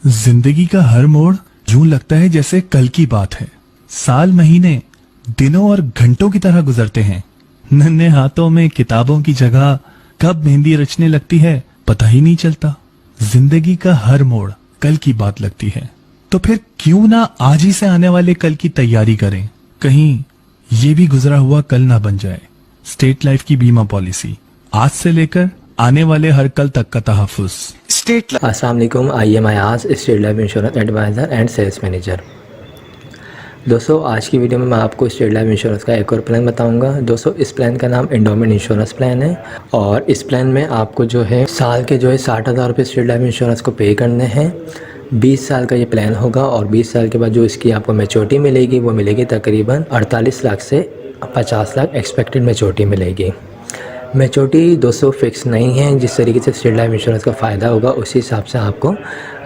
जिंदगी का हर मोड़ यूं लगता है जैसे कल की बात है। साल, महीने, दिनों और घंटों की तरह गुजरते हैं। नन्हे हाथों में किताबों की जगह कब मेहंदी रचने लगती है पता ही नहीं चलता। जिंदगी का हर मोड़ कल की बात लगती है, तो फिर क्यों ना आज ही से आने वाले कल की तैयारी करें। कहीं ये भी गुजरा हुआ कल ना बन जाए। स्टेट लाइफ की बीमा पॉलिसी, आज से लेकर आने वाले हर कल तक का तहफ़्फ़ुज़। अस्सलाम वालेकुम, I am Ayaz, state life insurance advisor and sales manager. दोस्तों, आज की वीडियो में मैं आपको स्टेट लाइफ इंश्योरेंस का एक और प्लान बताऊंगा। दोस्तों, इस प्लान का नाम एंडोमेंट इंश्योरेंस प्लान है और इस प्लान में आपको जो है साल के 60,000 रुपये स्टेट लाइफ इंश्योरेंस को पे करने हैं। 20 साल का ये प्लान होगा और 20 साल के बाद जो इसकी आपको मैच्योरिटी मिलेगी वो मिलेगी तकरीबन 48 लाख से 50 लाख एक्सपेक्टेड मैच्योरिटी मिलेगी। मैच्योरिटी दोस्तों फिक्स नहीं है। जिस तरीके से स्टेट लाइफ इंश्योरेंस का फ़ायदा होगा उसी हिसाब से आपको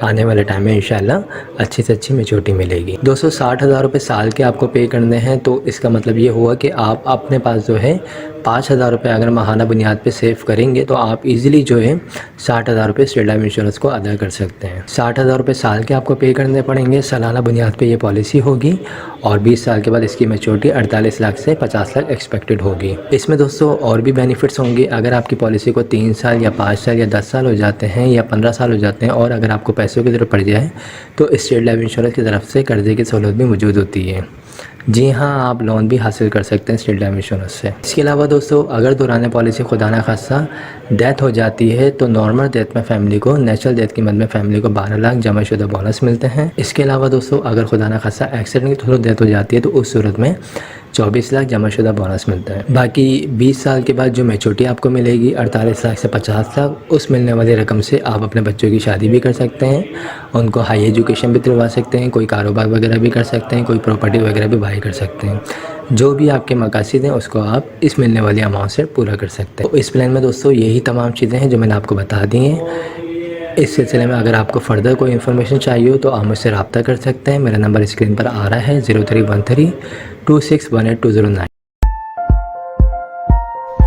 आने वाले टाइम में इंशाल्लाह अच्छी से अच्छी मैच्योरिटी मिलेगी। दोस्तों, 60,000 रुपये साल के आपको पे करने हैं, तो इसका मतलब ये हुआ कि आप अपने पास जो है 5,000 रुपये अगर माहाना बुनियाद पे सेव करेंगे तो आप इजीली जो है 60,000 रुपये स्टेट लाइफ इंश्योरेंस को अदा कर सकते हैं। 60,000 रुपये साल के आपको पे करने पड़ेंगे। सालाना बुनियाद पे ये पॉलिसी होगी और 20 साल के बाद इसकी मैच्योरिटी 48 लाख से 50 लाख एक्सपेक्टेड होगी। इसमें दोस्तों और भी बेनिफिट्स होंगे। अगर आपकी पॉलिसी को 3 साल या 5 साल या 10 साल हो जाते हैं या 15 साल हो जाते हैं और अगर आपको पैसों की ज़रूरत पड़ जाए तो स्टेट लाइफ इंश्योरेंस की तरफ से कर्जे की सहूलत भी मौजूद होती है। जी हाँ, आप लोन भी हासिल कर सकते हैं स्टेट लाइफ इंश्योरेंस से। इसके अलावा दोस्तों, अगर दौरान पॉलिसी खुदा न खास्ता डेथ हो जाती है तो नॉर्मल डेथ में फैमिली को, नेचुरल डेथ की मद में फैमिली को 12 लाख जमाशुदा बोनस मिलते हैं। इसके अलावा दोस्तों, अगर खुदा न खास्ता एक्सीडेंट की थ्रू डेथ हो जाती है तो उस सूरत में 24 लाख जमाशुदा बोनस मिलता है। बाकी 20 साल के बाद जो मैच्योरिटी आपको मिलेगी 48 लाख से 50 लाख, उस मिलने वाली रकम से आप अपने बच्चों की शादी भी कर सकते हैं, उनको हाई एजुकेशन भी दिलवा सकते हैं, कोई कारोबार वगैरह भी कर सकते हैं, कोई प्रॉपर्टी वगैरह भी बाई कर सकते हैं। जो भी आपके मकासद हैं उसको आप इस मिलने वाली अमाउंट से पूरा कर सकते हैं। तो इस प्लान में दोस्तों यही तमाम चीज़ें हैं जो मैंने आपको बता दी हैं। इस सिलसिले में अगर आपको फर्दर कोई इन्फॉर्मेशन चाहिए हो तो आप मुझसे रब्ता कर सकते हैं। मेरा नंबर स्क्रीन पर आ रहा है 031326182009।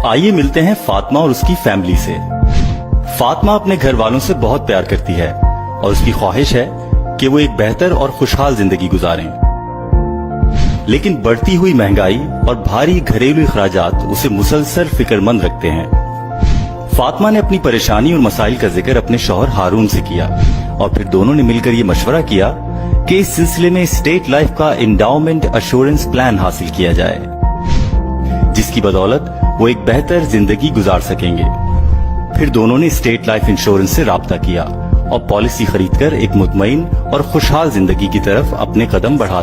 आइए मिलते हैं फातिमा और उसकी फैमिली से। फातिमा अपने घर वालों से बहुत प्यार करती है और उसकी ख्वाहिश है कि वो एक बेहतर और खुशहाल जिंदगी गुजारें। लेकिन बढ़ती हुई महंगाई और भारी घरेलू अखराजात उसे मुसलसल फिक्रमंद रखते हैं। फातिमा ने अपनी परेशानी और मसाइल का जिक्र अपने शौहर हारून से किया और फिर दोनों ने मिलकर ये मशवरा किया कि इस सिलसिले में स्टेट लाइफ का एंडाउमेंट एश्योरेंस प्लान हासिल किया जाए, जिसकी बदौलत वो एक बेहतर जिंदगी गुजार सकेंगे। फिर दोनों ने स्टेट लाइफ इंश्योरेंस से राब्ता किया और पॉलिसी खरीदकर एक मुतमईन और खुशहाल जिंदगी की तरफ अपने कदम बढ़ा दिए।